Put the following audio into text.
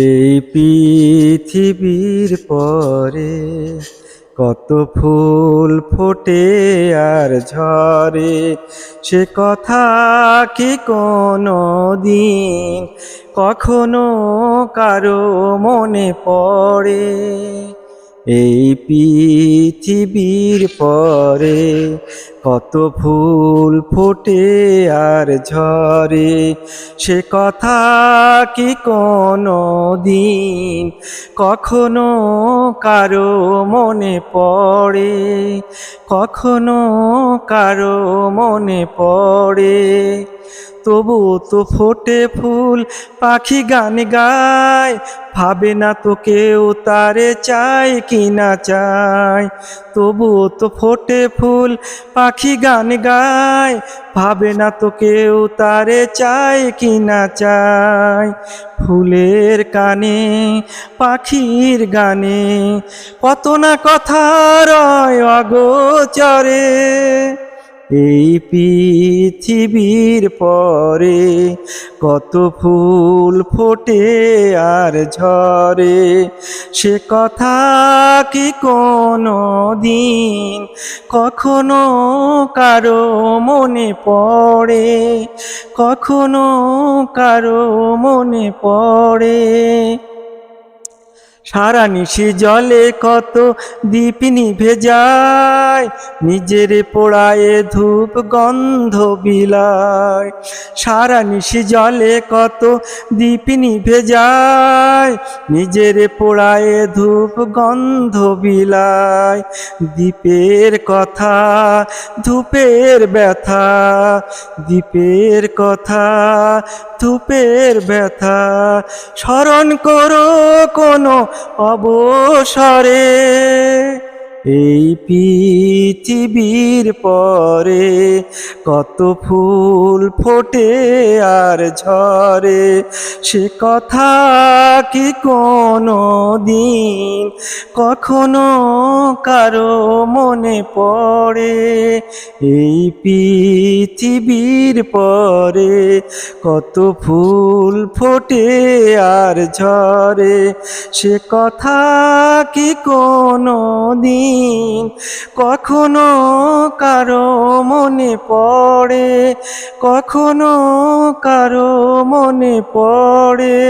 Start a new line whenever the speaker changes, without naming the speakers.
এই পৃথিবীর পরে কত ফুল ফোটে আর ঝরে, সে কথা কি কোনো দিন কখনো কারো মনে পড়ে? এই পৃথিবীর পরে কত ফুল ফোটে আর ঝরে, সে কথা কি কোনো দিন কখনো কারো মনে পড়ে? কখনো কারো মনে পড়ে? তবু তো ফোটে ফুল, পাখি গান গায়, ভাবে না তো কেউ তারে চায় কি না চায়। তবু তো ফোটে ফুল, পাখি গান গায়, ভাবে না তো কেউ তারে চায় কি না চায়। ফুলের কানে পাখির গানে কত না কথা রয় অগোচরে। এই পৃথিবীর পরে কত ফুল ফোটে আর ঝরে, সে কথা কি কোনো দিন কখনো কারো মনে পড়ে? কখনো কারো মনে পড়ে? সারা নিশি জলে কত দীপ নিভে যায়, নিজের পোড়ায় ধূপ গন্ধ বিলায়। সারা নিশি জলে কত দীপ নিভে যায়, নিজের পোড়ায় ধূপ গন্ধ বিলায়। দীপের কথা ধূপের ব্যথা, দীপের কথা ধূপের ব্যথা, স্মরণ করো কোনো অবসরে। এই পৃথিবীর পরে কত ফুল ফোটে আর ঝরে, সে কথা কি কোনো দিন কখনো কারো মনে পড়ে? এই পৃথিবীর পরে কত ফুল ফোটে আর ঝরে, সে কথা কি কোনো দিন কখনো কারো মনে পড়ে? কখনো কারো মনে পড়ে?